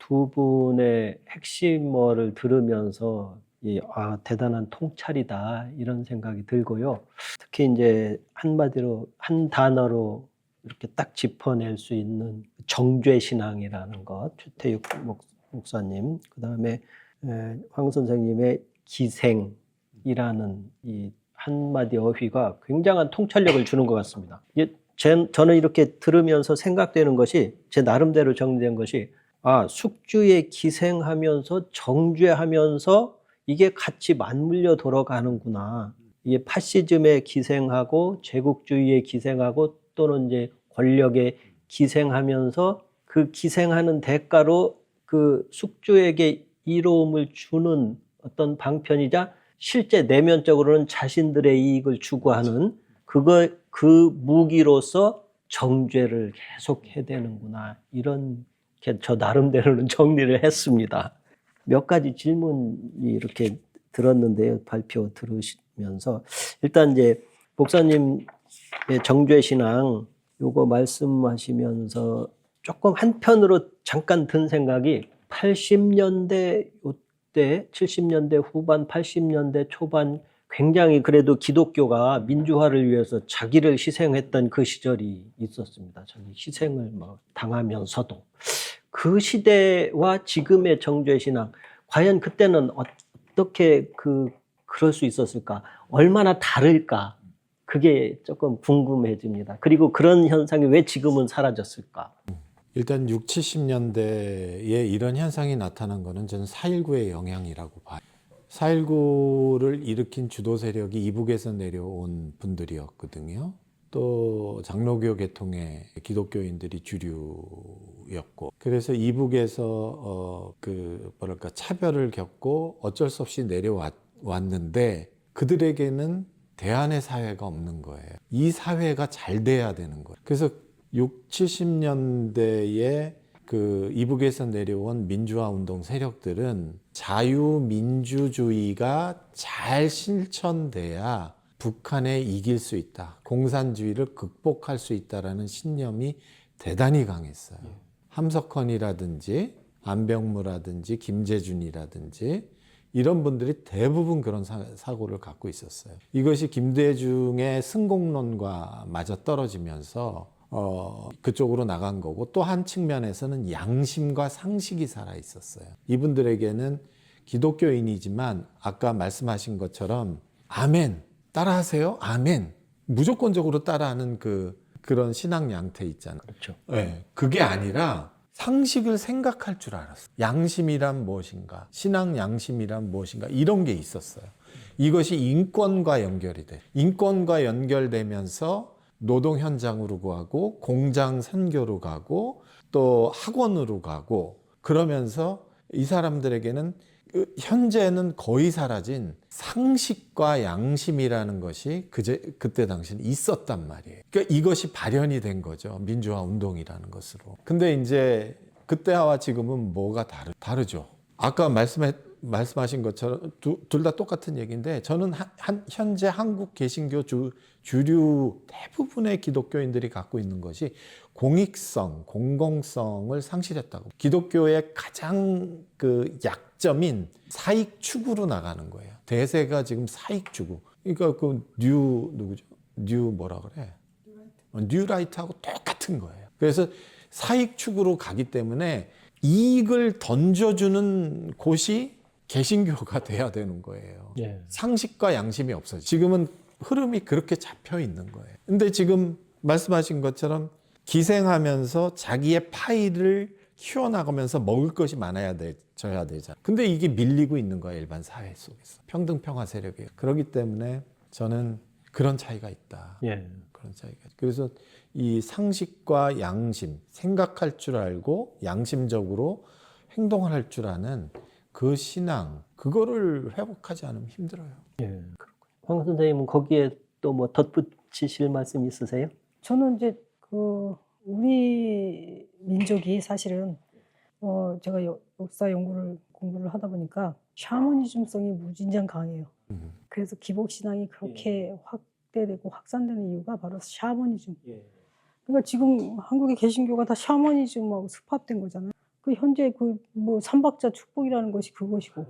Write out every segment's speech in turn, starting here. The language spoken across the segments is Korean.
두 분의 핵심어를 들으면서 대단한 통찰이다 이런 생각이 들고요. 특히 이제 한마디로 한 단어로 이렇게 딱 짚어낼 수 있는 정죄 신앙이라는 것, 최태육 목사님, 그다음에 황 선생님의 기생이라는 이 한마디 어휘가 굉장한 통찰력을 주는 것 같습니다. 저는 이렇게 들으면서 생각되는 것이, 제 나름대로 정리된 것이, 숙주에 기생하면서 정죄하면서 이게 같이 맞물려 돌아가는구나. 이게 파시즘에 기생하고 제국주의에 기생하고 또는 이제 권력에 기생하면서 그 기생하는 대가로 그 숙주에게 이로움을 주는 어떤 방편이자 실제 내면적으로는 자신들의 이익을 추구하는 그 무기로서 정죄를 계속 해대는구나. 이런 저 나름대로는 정리를 했습니다. 몇 가지 질문이 이렇게 들었는데요. 발표 들으시면서 일단 이제 목사님의 정죄신앙 요거 말씀하시면서 조금 한편으로 잠깐 든 생각이 80년대 요때 70년대 후반 80년대 초반 굉장히 그래도 기독교가 민주화를 위해서 자기를 희생했던 그 시절이 있었습니다. 자기 희생을 당하면서도 그 시대와 지금의 정죄신앙, 과연 그때는 어떻게 그럴 수 있었을까? 얼마나 다를까? 그게 조금 궁금해집니다. 그리고 그런 현상이 왜 지금은 사라졌을까? 일단 6, 70년대에 이런 현상이 나타난 거는 저는 4.19의 영향이라고 봐요. 4.19를 일으킨 주도 세력이 이북에서 내려온 분들이었거든요. 또 장로교 계통의 기독교인들이 주류였고, 그래서 이북에서 차별을 겪고 어쩔 수 없이 내려왔는데 그들에게는 대안의 사회가 없는 거예요. 이 사회가 잘 돼야 되는 거예요. 그래서 6, 70년대에 그 이북에서 내려온 민주화 운동 세력들은 자유민주주의가 잘 실천돼야 북한에 이길 수 있다. 공산주의를 극복할 수 있다라는 신념이 대단히 강했어요. 함석헌이라든지 안병무라든지 김대중이라든지 이런 분들이 대부분 그런 사고를 갖고 있었어요. 이것이 김대중의 승공론과 맞아떨어지면서 그쪽으로 나간 거고, 또 한 측면에서는 양심과 상식이 살아 있었어요. 이분들에게는 기독교인이지만 아까 말씀하신 것처럼 아멘 따라하세요, 아멘 무조건적으로 따라하는 그런 신앙 양태 있잖아요. 그렇죠. 네, 그게 아니라 상식을 생각할 줄 알았어요. 양심이란 무엇인가, 신앙 양심이란 무엇인가, 이런 게 있었어요. 이것이 인권과 연결이 돼. 인권과 연결되면서 노동 현장으로 가고 공장 선교로 가고 또 학원으로 가고, 그러면서 이 사람들에게는 현재는 거의 사라진 상식과 양심이라는 것이 그때 당시는 있었단 말이에요. 그러니까 이것이 발현이 된 거죠. 민주화 운동이라는 것으로. 근데 이제 그때와 지금은 뭐가 다르죠. 아까 말씀하신 것처럼 둘 다 똑같은 얘기인데, 저는 현재 한국 개신교 주류 대부분의 기독교인들이 갖고 있는 것이 공익성, 공공성을 상실했다고. 기독교의 가장 약점인 사익 추구로 나가는 거예요. 대세가 지금 사익 추구. 그러니까 뉴 뭐라 그래? 뉴라이트하고 똑같은 거예요. 그래서 사익 추구로 가기 때문에 이익을 던져주는 곳이 개신교가 돼야 되는 거예요. 예. 상식과 양심이 없어요. 지금은 흐름이 그렇게 잡혀 있는 거예요. 근데 지금 말씀하신 것처럼 기생하면서 자기의 파이를 키워나가면서 먹을 것이 많아져야 되잖아요. 근데 이게 밀리고 있는 거예요. 일반 사회 속에서. 평등평화 세력이. 그렇기 때문에 저는 그런 차이가 있다. 예. 그런 차이가. 그래서 이 상식과 양심, 생각할 줄 알고 양심적으로 행동을 할 줄 아는 그 신앙, 그거를 회복하지 않으면 힘들어요. 예. 황 선생님은 거기에 또 뭐 덧붙이실 말씀 있으세요? 저는 이제 우리 민족이 사실은 제가 역사 공부를 하다 보니까 샤머니즘성이 무진장 강해요. 그래서 기복신앙이 그렇게 확대되고 확산되는 이유가 바로 샤머니즘. 그러니까 지금 한국의 개신교가 다 샤머니즘하고 습합된 거잖아요. 그 현재 그 뭐 삼박자 축복이라는 것이 그것이고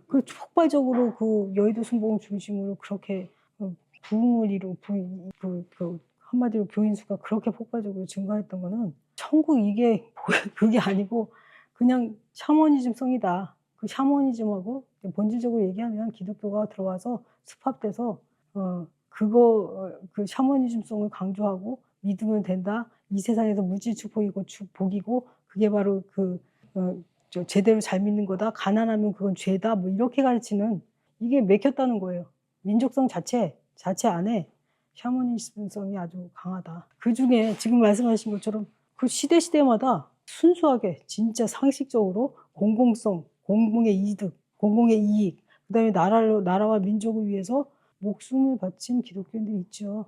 그 폭발적으로 그 여의도 순복음 중심으로 그렇게 부흥을 이루고 그 한마디로 교인 수가 그렇게 폭발적으로 증가했던 거는 천국 이게 그게 아니고 그냥 샤머니즘성이다. 그 샤머니즘하고 본질적으로 얘기하면 기독교가 들어와서 습합돼서 그 샤머니즘성을 강조하고 믿으면 된다. 이 세상에서 물질 축복이고 축복이고 그게 바로 제대로 잘 믿는 거다. 가난하면 그건 죄다. 뭐 이렇게 가르치는 이게 맥혔다는 거예요. 민족성 자체 안에 샤머니즘성이 아주 강하다. 그 중에 지금 말씀하신 것처럼 그 시대마다 순수하게 진짜 상식적으로 공공성, 공공의 이득, 공공의 이익, 그다음에 나라와 민족을 위해서 목숨을 바친 기독교인들이 있죠.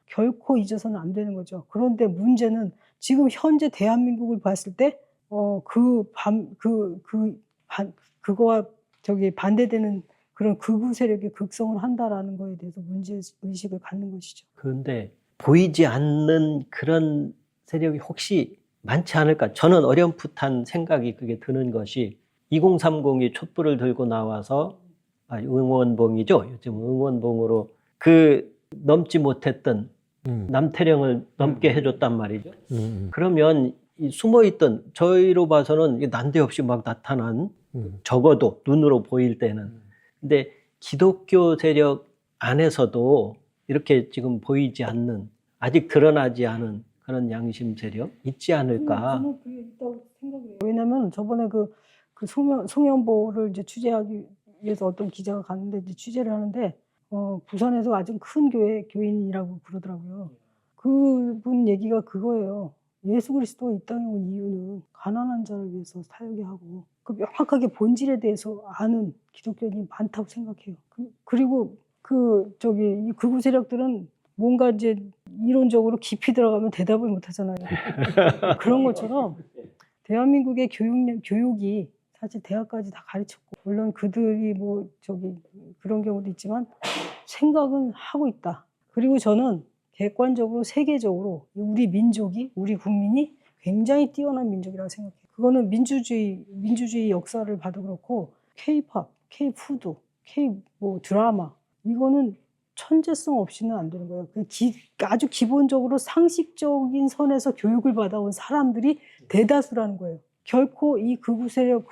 결코 잊어서는 안 되는 거죠. 그런데 문제는 지금 현재 대한민국을 봤을 때 그거와 반대되는 그런 극우 세력이 극성을 한다라는 거에 대해서 문제 의식을 갖는 것이죠. 그런데 보이지 않는 그런 세력이 혹시 많지 않을까? 저는 어렴풋한 생각이 그게 드는 것이 2030이 촛불을 들고 나와서 응원봉이죠. 요즘 응원봉으로 그 넘지 못했던 남태령을 넘게 해줬단 말이죠. 그러면 이 숨어있던 저희로 봐서는 난데없이 막 나타난 적어도 눈으로 보일 때는 근데 기독교 세력 안에서도 이렇게 지금 보이지 않는 아직 드러나지 않은 그런 양심 세력 있지 않을까? 저는 그게 있다고 생각해요. 왜냐면 저번에 그 송현보를 이제 취재하기 위해서 어떤 기자가 갔는데 이제 취재를 하는데 부산에서 아주 큰 교인이라고 그러더라고요. 그분 얘기가 그거예요. 예수 그리스도가 이 땅에 온 이유는 가난한 자를 위해서 살게 하고 그 명확하게 본질에 대해서 아는 기독교인이 많다고 생각해요. 그리고 이 극우 세력들은 뭔가 이제 이론적으로 깊이 들어가면 대답을 못 하잖아요. 그런 것처럼 대한민국의 교육이 사실 대학까지 다 가르쳤고 물론 그들이 그런 경우도 있지만 생각은 하고 있다. 그리고 저는 객관적으로 세계적으로 우리 민족이 우리 국민이 굉장히 뛰어난 민족이라고 생각해요. 그거는 민주주의 역사를 봐도 그렇고 K-팝, K-푸드, 드라마 이거는 천재성 없이는 안 되는 거예요. 아주 기본적으로 상식적인 선에서 교육을 받아온 사람들이 대다수라는 거예요. 결코 이 극우 세력,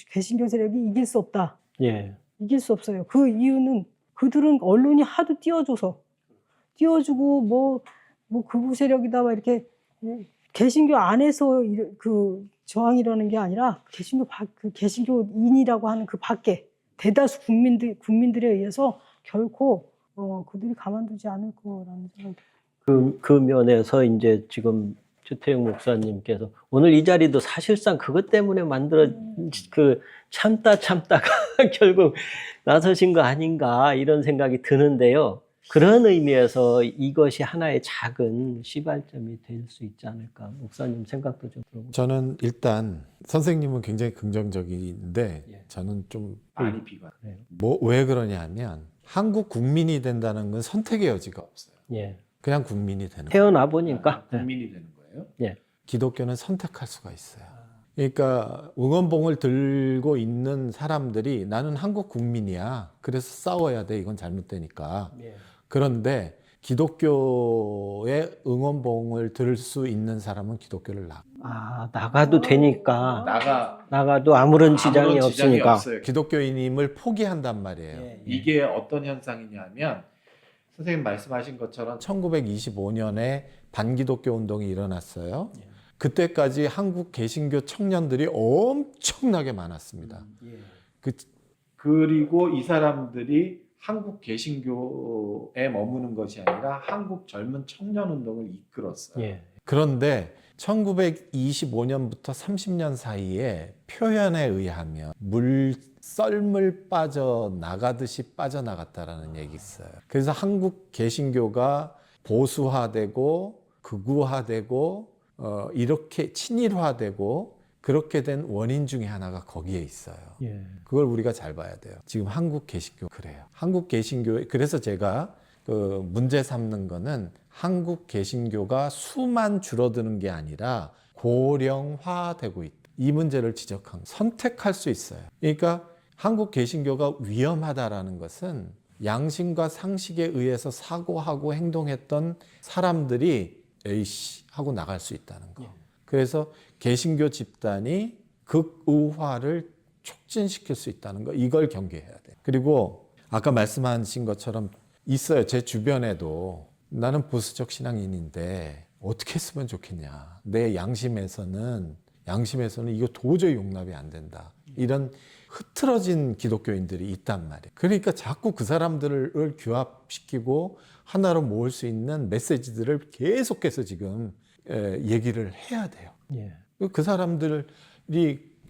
개신교 세력이 이길 수 없다. 예. 이길 수 없어요. 그 이유는 그들은 언론이 하도 띄워주고 뭐 극우 세력이다 막 이렇게 개신교 안에서 그 저항이라는 게 아니라 개신교인이라고 하는 그 밖에 대다수 국민들에 의해서 결코 그들이 가만두지 않을 거라는 생각이 들어요. 그 면에서 이제 지금 주태영 목사님께서 오늘 이 자리도 사실상 그것 때문에 참다가 결국 나서신 거 아닌가 이런 생각이 드는데요. 그런 의미에서 이것이 하나의 작은 시발점이 될 수 있지 않을까. 목사님 생각도 좀 들어보고. 저는 일단 선생님은 굉장히 긍정적인데 저는 좀 많이 비관. 왜 그러냐 하면 한국 국민이 된다는 건 선택의 여지가 없어요. 예. 그냥 국민이 되는 거예요. 태어나 보니까. 국민이 되는 거예요? 예. 기독교는 선택할 수가 있어요. 그러니까 응원봉을 들고 있는 사람들이 나는 한국 국민이야. 그래서 싸워야 돼. 이건 잘못되니까. 예. 그런데 기독교의 응원봉을 들을 수 있는 사람은 기독교를 나가도 되니까. 나가도 아무런 지장이 없으니까. 없어요. 기독교인임을 포기한단 말이에요. 예. 이게 어떤 현상이냐면 선생님 말씀하신 것처럼 1925년에 반기독교 운동이 일어났어요. 그때까지 한국 개신교 청년들이 엄청나게 많았습니다. 그리고 이 사람들이 한국 개신교에 머무는 것이 아니라 한국 젊은 청년 운동을 이끌었어요. 예. 그런데 1925년부터 30년 사이에 표현에 의하면 썰물 빠져나가듯이 빠져나갔다라는 얘기 있어요. 그래서 한국 개신교가 보수화되고 극우화되고 이렇게 친일화되고 그렇게 된 원인 중에 하나가 거기에 있어요. 예. 그걸 우리가 잘 봐야 돼요. 지금 한국 개신교 그래요. 한국 개신교 그래서 제가 문제 삼는 거는 한국 개신교가 수만 줄어드는 게 아니라 고령화되고 있다. 이 문제를 지적한 선택할 수 있어요. 그러니까 한국 개신교가 위험하다라는 것은 양심과 상식에 의해서 사고하고 행동했던 사람들이 에이씨 하고 나갈 수 있다는 거. 그래서 개신교 집단이 극우화를 촉진시킬 수 있다는 거. 이걸 경계해야 돼. 그리고 아까 말씀하신 것처럼 있어요. 제 주변에도 나는 보수적 신앙인인데 어떻게 했으면 좋겠냐. 내 양심에서는 이거 도저히 용납이 안 된다. 이런 흐트러진 기독교인들이 있단 말이에요. 그러니까 자꾸 그 사람들을 규합시키고 하나로 모을 수 있는 메시지들을 계속해서 지금 얘기를 해야 돼요. 예. 그 사람들이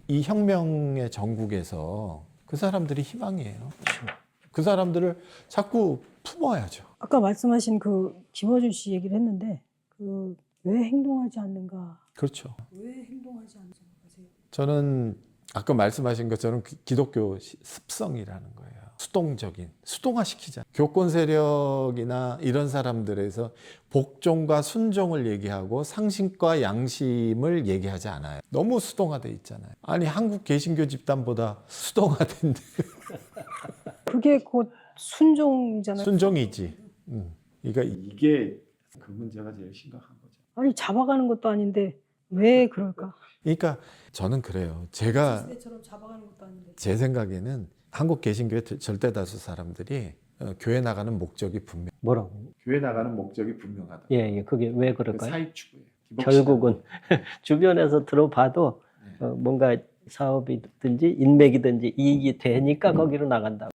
이 혁명의 전국에서 그 사람들이 희망이에요. 그 사람들을 자꾸 품어야죠. 아까 말씀하신 그 김어준 씨 얘기를 했는데 그 왜 행동하지 않는가? 그렇죠. 왜 행동하지 않는가 생각하세요? 저는 아까 말씀하신 것처럼 기독교 습성이라는 거예요. 수동화시키자. 교권 세력이나 이런 사람들에서 복종과 순종을 얘기하고 상식과 양심을 얘기하지 않아요. 너무 수동화돼 있잖아요. 아니 한국 개신교 집단보다 수동화된데. 그게 곧 순종이잖아요. 순종이지. 그러니까 이게 그 문제가 제일 심각한 거죠. 아니 잡아가는 것도 아닌데 왜 그럴까? 그러니까 저는 그래요. 제가 시대처럼 잡아가는 것도 아닌데. 제 생각에는 한국 개신교의 절대 다수 사람들이 교회 나가는 목적이 분명. 뭐라고? 교회 나가는 목적이 분명하다. 예, 그게 왜 그 그럴까요? 사익 추구예요. 결국은 주변에서 들어봐도 뭔가 사업이든지 인맥이든지 이익이 되니까 거기로 나간다.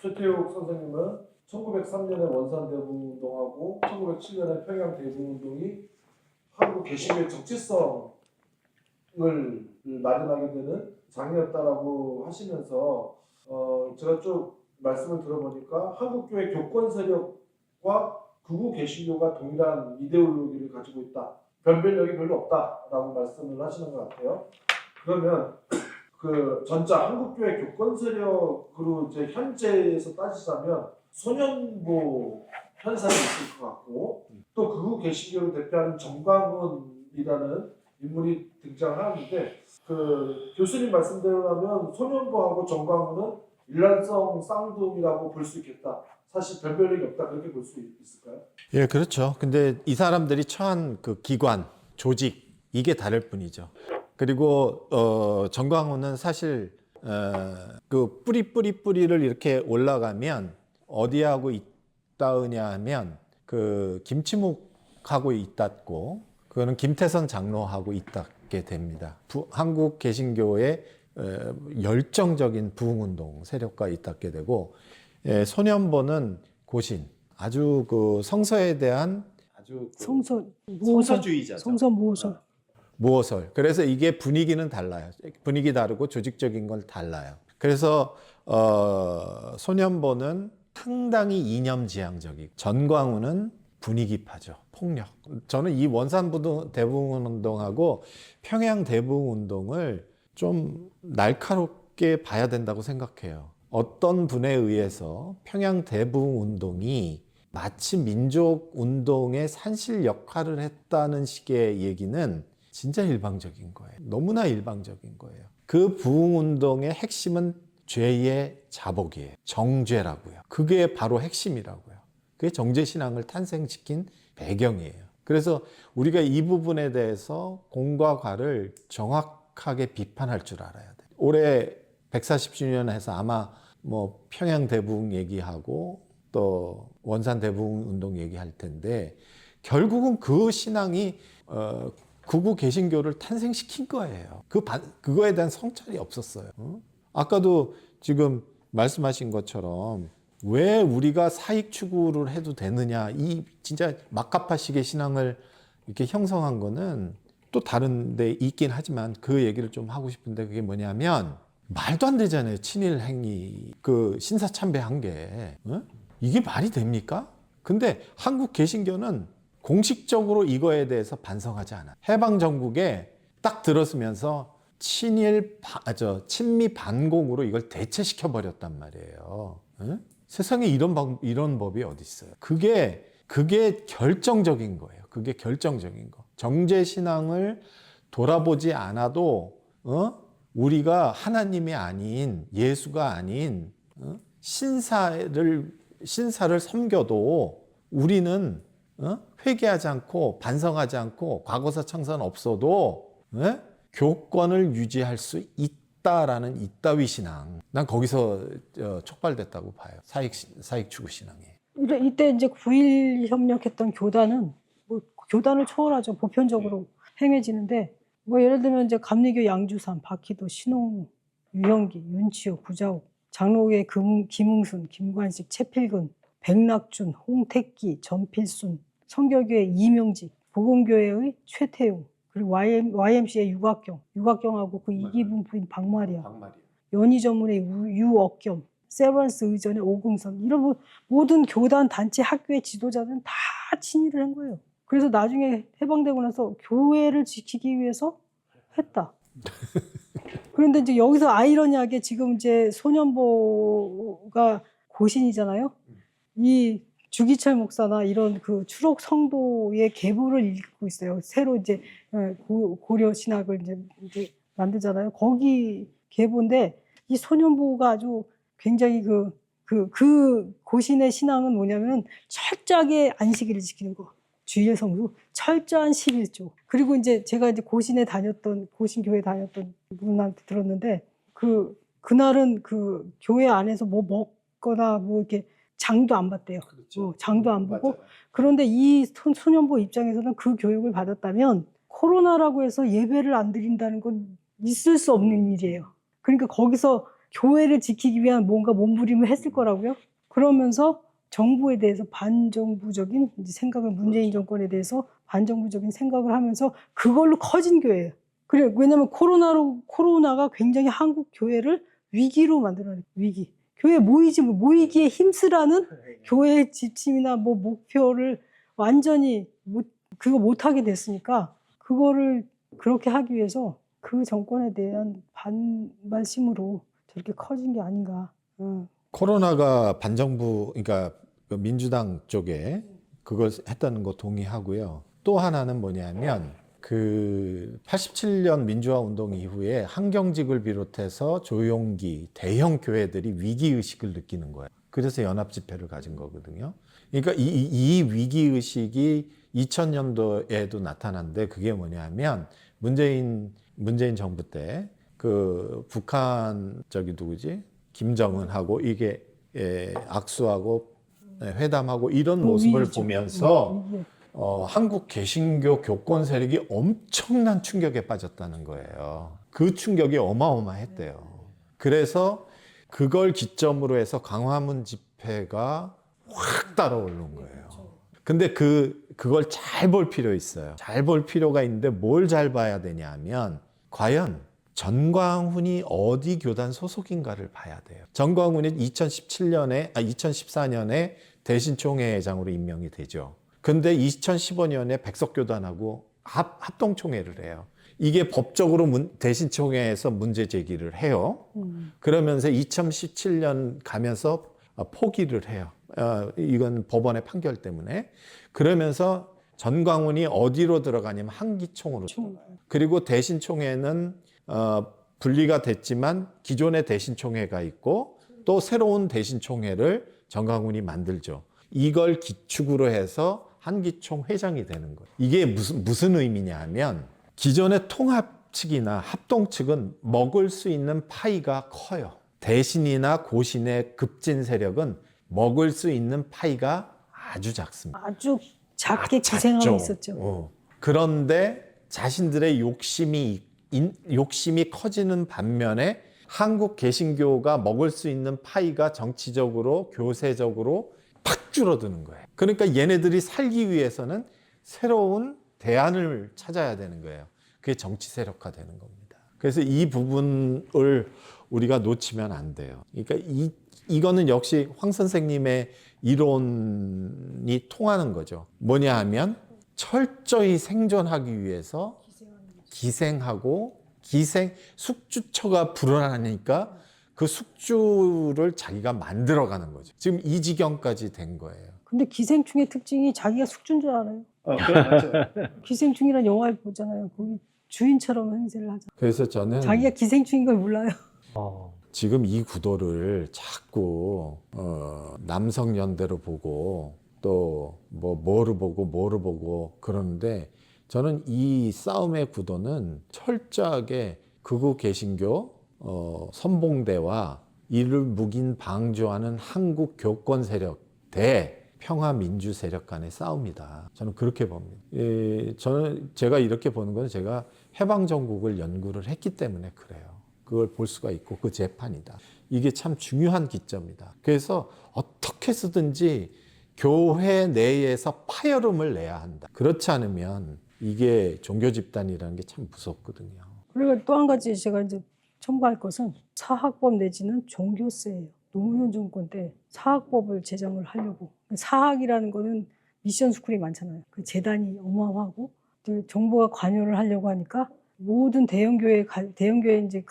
최태욱 선생님은 1903년에 원산대부운동하고 1907년에 평양대부운동이 한국 개신교의 정체성을 마련하게 되는 장이었다라고 하시면서 제가 쭉 말씀을 들어보니까 한국교회 교권 세력과 극우 개신교가 동일한 이데올로기를 가지고 있다. 변별력이 별로 없다라고 말씀을 하시는 것 같아요. 그러면 그 전자 한국교회 교권 세력으로 이제 현재에서 따지자면 소년보 현상이 있을 것 같고 또 극우 개신교를 대표하는 정광훈이라는 인물이 등장하는데 그 교수님 말씀대로라면 소년보하고 정광훈은 일란성 쌍둥이라고 볼 수 있겠다. 사실 변별력이 없다 그렇게 볼 수 있을까요? 예, 그렇죠. 근데 이 사람들이 처한 그 기관, 조직 이게 다를 뿐이죠. 그리고 정광훈은 사실 그 뿌리를 이렇게 올라가면 어디하고 있다느냐 하면 그 김치묵하고 있다고 그거는 김태선 장로하고 있다게 됩니다. 한국 개신교의 열정적인 부흥운동 세력과 있다게 되고 소년보는 고신 아주 그 성서에 대한 아주 그 성서주의자죠. 성서 모호설. 모호설. 그래서 이게 분위기는 달라요. 분위기 다르고 조직적인 건 달라요. 그래서 소년보는 상당히 이념지향적이고 전광훈은 분위기파죠. 폭력. 저는 이 원산 대부흥운동하고 평양 대부흥운동을 좀 날카롭게 봐야 된다고 생각해요. 어떤 분에 의해서 평양 대부흥운동이 마치 민족운동의 산실 역할을 했다는 식의 얘기는 진짜 일방적인 거예요. 너무나 일방적인 거예요. 그 부흥운동의 핵심은 죄의 자복이에요. 정죄라고요. 그게 바로 핵심이라고요. 그게 정죄신앙을 탄생시킨 배경이에요. 그래서 우리가 이 부분에 대해서 공과 과를 정확하게 비판할 줄 알아야 돼요. 올해 140주년 해서 아마 뭐 평양 대부흥 얘기하고 또 원산 대부흥 운동 얘기할 텐데 결국은 그 신앙이 극우 개신교를 탄생시킨 거예요. 그거에 대한 성찰이 없었어요. 아까도 지금 말씀하신 것처럼 왜 우리가 사익 추구를 해도 되느냐 이 진짜 막가파식의 신앙을 이렇게 형성한 거는 또 다른 데 있긴 하지만 그 얘기를 좀 하고 싶은데 그게 뭐냐면 말도 안 되잖아요. 친일 행위 그 신사참배한 게 이게 말이 됩니까? 근데 한국 개신교는 공식적으로 이거에 대해서 반성하지 않아요. 해방 정국에 딱 들었으면서 친미 반공으로 이걸 대체시켜 버렸단 말이에요. 예? 세상에 이런 법이 어디 있어요? 그게 결정적인 거예요. 그게 결정적인 거. 정제 신앙을 돌아보지 않아도 우리가 하나님이 아닌 예수가 아닌 신사를 섬겨도 우리는 회개하지 않고 반성하지 않고 과거사 창사는 없어도 교권을 유지할 수 있다라는 이따위 신앙. 난 거기서 촉발됐다고 봐요. 사익 추구 신앙이. 이때 이제 9.1 협력했던 교단은 뭐 교단을 초월하죠. 보편적으로 행해지는데 뭐 예를 들면 이제 감리교 양주삼, 박희도, 신홍, 유형기, 윤치호, 구자욱, 장로교의 김웅순, 김관식, 최필근, 백낙준, 홍택기, 전필순, 성결교의 이명직, 복음교회의 최태용, 그리고 YMC의 유각경하고 그 이기분 부인 박마리아, 연희 전문의 유억겸, 세브란스 의전의 오궁선, 이런 모든 교단, 단체, 학교의 지도자들은 다 친일을 한 거예요. 그래서 나중에 해방되고 나서 교회를 지키기 위해서 했다. 그런데 이제 여기서 아이러니하게 지금 이제 소년보가 고신이잖아요. 이 주기철 목사나 이런 그 추록 성도의 계보를 읽고 있어요. 새로 이제 고려 신학을 이제 만들잖아요. 거기 계보인데 이 소년보가 아주 굉장히 그 고신의 신앙은 뭐냐면 철저하게 안식일을 지키는 거. 주일 성수, 철저한 11조. 그리고 이제 제가 이제 고신교회 다녔던 분한테 들었는데 그날은 그 교회 안에서 뭐 먹거나 뭐 이렇게 장도 안 받대요. 그렇죠. 장도 안 보고. 맞아요. 그런데 이 소년보 입장에서는 그 교육을 받았다면 코로나라고 해서 예배를 안 드린다는 건 있을 수 없는 일이에요. 그러니까 거기서 교회를 지키기 위한 뭔가 몸부림을 했을 거라고요. 그러면서 정부에 대해서 반정부적인 생각을, 문재인 정권에 대해서 반정부적인 생각을 하면서 그걸로 커진 교회예요. 그래, 왜냐면 코로나가 굉장히 한국 교회를 위기로 만들어낸 위기. 교회 모이기에 힘쓰라는 교회의 지침이나 뭐 목표를 완전히 그거 못하게 됐으니까 그거를 그렇게 하기 위해서 그 정권에 대한 반발심으로 저렇게 커진 게 아닌가. 코로나가 반정부, 그러니까 민주당 쪽에 그걸 했다는 거 동의하고요. 또 하나는 뭐냐면 그 87년 민주화 운동 이후에 한경직을 비롯해서 조용기, 대형 교회들이 위기의식을 느끼는 거예요. 그래서 연합집회를 가진 거거든요. 그러니까 이 위기의식이 2000년도에도 나타났는데 그게 뭐냐면 문재인 정부 때 그 북한 누구지? 김정은하고 이게 악수하고 회담하고 이런 모습을 위기죠. 보면서 한국 개신교 교권 세력이 엄청난 충격에 빠졌다는 거예요. 그 충격이 어마어마했대요. 그래서 그걸 기점으로 해서 광화문 집회가 확 따라오른 거예요. 근데 그걸 잘 볼 필요 있어요. 잘 볼 필요가 있는데 뭘 잘 봐야 되냐면 과연 전광훈이 어디 교단 소속인가를 봐야 돼요. 전광훈이 2014년에 대신총회장으로 임명이 되죠. 근데 2015년에 백석교단하고 합동총회를 해요. 이게 법적으로 대신총회에서 문제 제기를 해요. 그러면서 2017년 가면서 포기를 해요. 이건 법원의 판결 때문에. 그러면서 전광훈이 어디로 들어가냐면 한기총으로 들어가요. 그리고 대신총회는 분리가 됐지만 기존의 대신총회가 있고 또 새로운 대신총회를 전광훈이 만들죠. 이걸 기축으로 해서 한기총 회장이 되는 거예요. 이게 무슨 의미냐 하면 기존의 통합 측이나 합동 측은 먹을 수 있는 파이가 커요. 대신이나 고신의 급진 세력은 먹을 수 있는 파이가 아주 작습니다. 아주 작게 기생하고 있었죠. 그런데 자신들의 욕심이 커지는 반면에 한국 개신교가 먹을 수 있는 파이가 정치적으로 교세적으로 팍 줄어드는 거예요. 그러니까 얘네들이 살기 위해서는 새로운 대안을 찾아야 되는 거예요. 그게 정치 세력화 되는 겁니다. 그래서 이 부분을 우리가 놓치면 안 돼요. 그러니까 이거는 역시 황 선생님의 이론이 통하는 거죠. 뭐냐 하면 철저히 생존하기 위해서 기생하고 숙주처가 불어나니까 그 숙주를 자기가 만들어가는 거죠. 지금 이 지경까지 된 거예요. 근데 기생충의 특징이 자기가 숙주인 줄 알아요. 맞아요. 기생충이라는 영화를 보잖아요. 거기 주인처럼 행세를 하잖아요. 그래서 저는 자기가 기생충인 걸 몰라요. 지금 이 구도를 자꾸 남성연대로 보고 또 뭐를 보고 그러는데, 저는 이 싸움의 구도는 철저하게 극우 개신교 선봉대와 이를 묵인 방조하는 한국 교권 세력 대 평화민주 세력 간의 싸움이다. 저는 그렇게 봅니다. 제가 이렇게 보는 건 제가 해방정국을 연구를 했기 때문에 그래요. 그걸 볼 수가 있고 그 재판이다. 이게 참 중요한 기점이다. 그래서 어떻게 쓰든지 교회 내에서 파열음을 내야 한다. 그렇지 않으면 이게 종교 집단이라는 게 참 무섭거든요. 그리고 또 한 가지 제가 이제 첨부할 것은 사학법 내지는 종교세예요. 노무현 정권 때 사학법을 제정을 하려고. 사학이라는 거는 미션 스쿨이 많잖아요. 그 재단이 어마어마하고 정부가 관여를 하려고 하니까 모든 대형교회 이제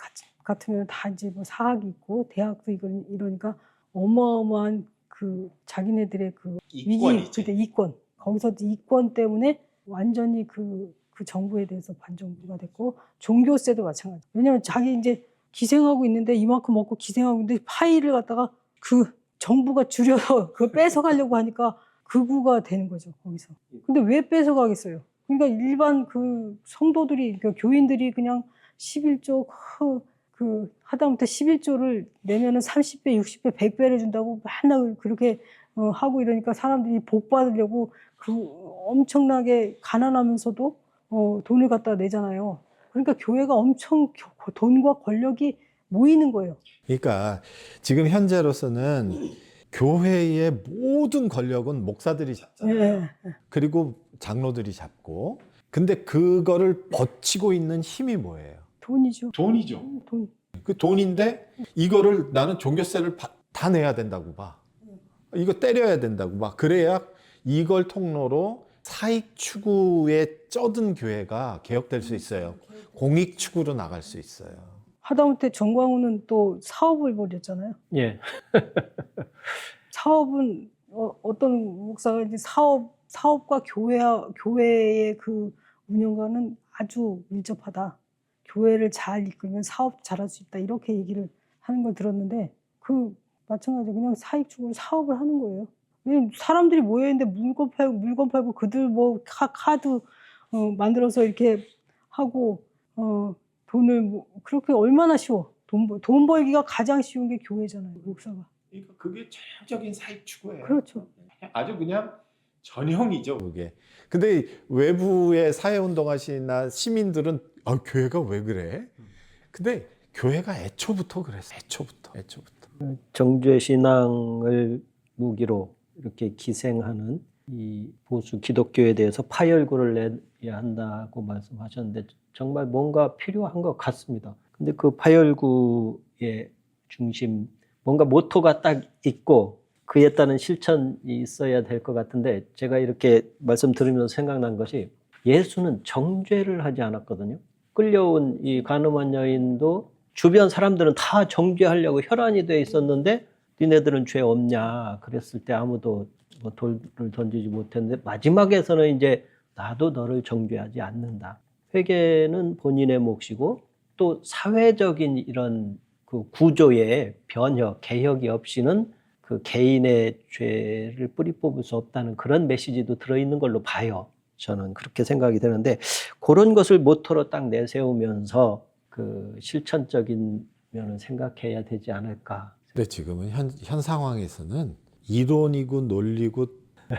같으면 다 이제 뭐 사학이 있고 대학도 이러니까 어마어마한 그 자기네들의 그 이권이지. 그때 이권, 거기서 이권 때문에 완전히 그 정부에 대해서 반정부가 됐고, 종교세도 마찬가지. 왜냐면 자기 이제 기생하고 있는데 이만큼 먹고 기생하고 있는데 파이를 갖다가 그 정부가 줄여서 그걸 뺏어가려고 하니까 극우가 되는 거죠, 거기서. 근데 왜 뺏어가겠어요? 그러니까 일반 그 성도들이, 그 교인들이 그냥 11조 하다못해 11조를 내면은 30배, 60배, 100배를 준다고 맨날 그렇게 하고 이러니까 사람들이 복 받으려고 그 엄청나게 가난하면서도 돈을 갖다 내잖아요. 그러니까 교회가 엄청 돈과 권력이 모이는 거예요. 그러니까 지금 현재로서는 교회의 모든 권력은 목사들이 잡잖아요. 예. 그리고 장로들이 잡고, 근데 그거를 버티고 있는 힘이 뭐예요? 돈이죠. 돈이죠. 돈. 그 돈인데 이거를 나는 종교세를 다 내야 된다고 봐. 이거 때려야 된다고 봐. 그래야 이걸 통로로 사익 추구에 쩌든 교회가 개혁될 수 있어요. 공익 추구로 나갈 수 있어요. 하다못해 정광훈은 또 사업을 벌였잖아요. 예. 사업은 어떤 목사가 이제 사업과 교회의 그 운영과는 아주 밀접하다. 교회를 잘 이끌면 사업 잘할 수 있다. 이렇게 얘기를 하는 걸 들었는데, 그 마찬가지로 그냥 사익 추구로 사업을 하는 거예요. 왜냐면 사람들이 모여있는데 물건 팔고 그들 뭐 카드 만들어서 이렇게 하고 돈을 그렇게 얼마나 쉬워. 돈 벌기가 가장 쉬운 게 교회잖아요, 목사가. 그러니까 그게 전형적인 사익 추구예요. 그렇죠. 아주 그냥 전형이죠. 그게. 근데 외부의 사회운동하시나 시민들은 교회가 왜 그래? 근데 교회가 애초부터 그랬어. 애초부터. 정죄 신앙을 무기로 이렇게 기생하는 이 보수 기독교에 대해서 파열구를 내야 한다고 말씀하셨는데 정말 뭔가 필요한 것 같습니다. 근데 그 파열구의 중심, 뭔가 모토가 딱 있고 그에 따른 실천이 있어야 될 것 같은데, 제가 이렇게 말씀 들으면서 생각난 것이, 예수는 정죄를 하지 않았거든요. 끌려온 이 간음한 여인도 주변 사람들은 다 정죄하려고 혈안이 돼 있었는데, 니네들은 죄 없냐 그랬을 때 아무도 뭐 돌을 던지지 못했는데, 마지막에서는 이제 나도 너를 정죄하지 않는다. 회개는 본인의 몫이고 또 사회적인 이런 그 구조의 변혁, 개혁이 없이는 그 개인의 죄를 뿌리 뽑을 수 없다는 그런 메시지도 들어있는 걸로 봐요. 저는 그렇게 생각이 되는데, 그런 것을 모토로 딱 내세우면서 그 실천적인 면을 생각해야 되지 않을까. 근데 지금은 현 상황에서는 이론이고 논리고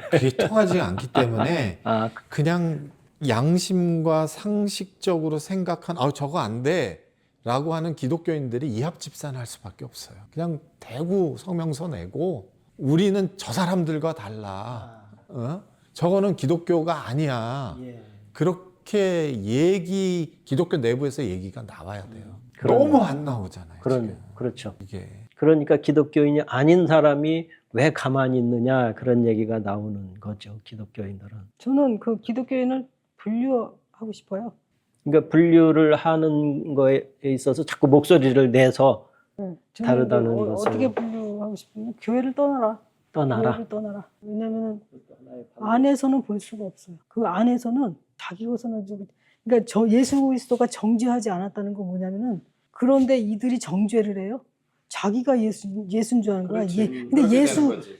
그게 통하지 않기 때문에 그냥 양심과 상식적으로 생각한 저거 안 돼 라고 하는 기독교인들이 이합집산할 수밖에 없어요. 그냥 대구 성명서 내고 우리는 저 사람들과 달라. 저거는 기독교가 아니야. 그렇게 기독교 내부에서 얘기가 나와야 돼요. 너무 안 나오잖아요. 지금. 그렇죠. 이게. 그러니까 기독교인이 아닌 사람이 왜 가만히 있느냐, 그런 얘기가 나오는 거죠, 기독교인들은. 저는 그 기독교인을 분류하고 싶어요. 그러니까 분류를 하는 거에 있어서 자꾸 목소리를 내서 네. 다르다는 저는 것을. 어떻게 분류하고 싶으면 교회를 떠나라. 떠나라. 교회를 떠나라. 왜냐면은 안에서는 볼 수가 없어요. 그 안에서는 자기 것은 그러니까 저 예수 그리스도가 정죄하지 않았다는 건 뭐냐면은 그런데 이들이 정죄를 해요. 자기가 예수인 줄 아는 거야. 근데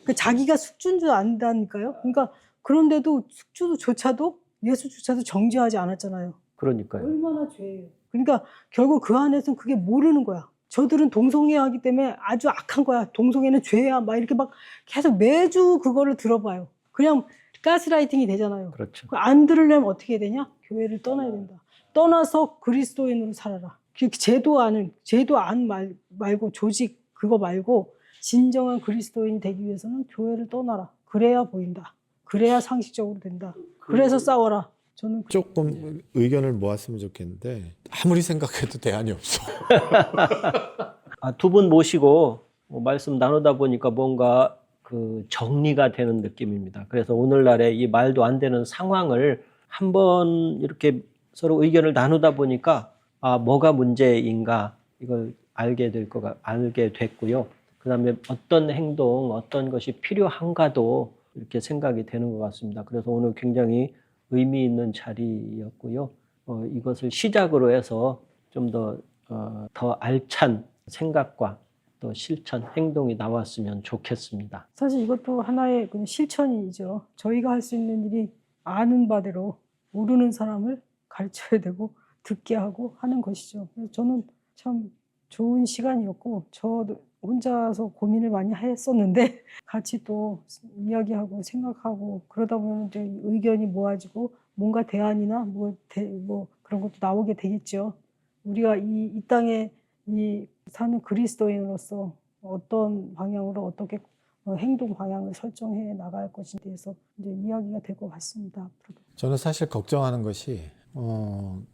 그 자기가 숙주인 줄 안다니까요. 그러니까 그런데도 숙주조차도 예수조차도 정죄하지 않았잖아요. 그러니까요. 얼마나 죄예요. 그러니까 결국 그 안에서는 그게 모르는 거야. 저들은 동성애하기 때문에 아주 악한 거야. 동성애는 죄야. 막 이렇게 막 계속 매주 그거를 들어봐요. 그냥 가스라이팅이 되잖아요. 그렇죠. 안 들으려면 어떻게 해야 되냐? 교회를 떠나야 된다. 떠나서 그리스도인으로 살아라. 제도 안 말고 조직 그거 말고 진정한 그리스도인이 되기 위해서는 교회를 떠나라. 그래야 보인다. 그래야 상식적으로 된다. 그래서 싸워라. 저는 조금 의견을 모았으면 좋겠는데 아무리 생각해도 대안이 없어. 두 분 모시고 말씀 나누다 보니까 뭔가 그 정리가 되는 느낌입니다. 그래서 오늘날의 이 말도 안 되는 상황을 한번 이렇게 서로 의견을 나누다 보니까 뭐가 문제인가 이걸 알게 됐고요. 그다음에 어떤 행동, 어떤 것이 필요한가도 이렇게 생각이 되는 것 같습니다. 그래서 오늘 굉장히 의미 있는 자리였고요. 이것을 시작으로 해서 좀 더 알찬 생각과 또 실천, 행동이 나왔으면 좋겠습니다. 사실 이것도 하나의 그냥 실천이죠. 저희가 할 수 있는 일이 아는 바대로 모르는 사람을 가르쳐야 되고 듣게 하고 하는 것이죠. 그래서 저는 참 좋은 시간이었고 저도 혼자서 고민을 많이 했었는데 같이 또 이야기하고 생각하고 그러다 보면 이제 의견이 모아지고 뭔가 대안이나 뭐 그런 것도 나오게 되겠죠. 우리가 이 땅에 사는 그리스도인으로서 어떤 방향으로 어떻게 행동 방향을 설정해 나갈 것에 대해서 이제 이야기가 될 것 같습니다. 앞으로도. 저는 사실 걱정하는 것이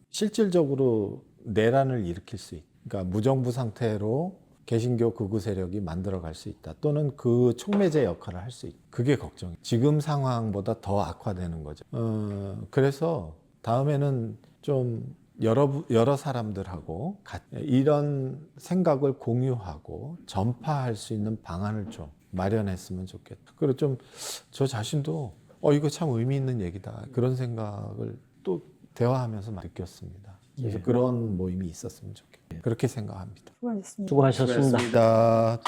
실질적으로 내란을 일으킬 수 있다. 그러니까 무정부 상태로 개신교 극우 세력이 만들어갈 수 있다. 또는 그 촉매제 역할을 할 수 있다. 그게 걱정이에요. 지금 상황보다 더 악화되는 거죠. 그래서 다음에는 좀 여러 사람들하고 이런 생각을 공유하고 전파할 수 있는 방안을 좀 마련했으면 좋겠다. 그리고 좀 저 자신도 이거 참 의미 있는 얘기다. 그런 생각을 또 대화하면서 느꼈습니다. 그래서 그런 모임이 있었으면 좋겠다. 그렇게 생각합니다. 수고하셨습니다. 수고하셨습니다. 수고하셨습니다.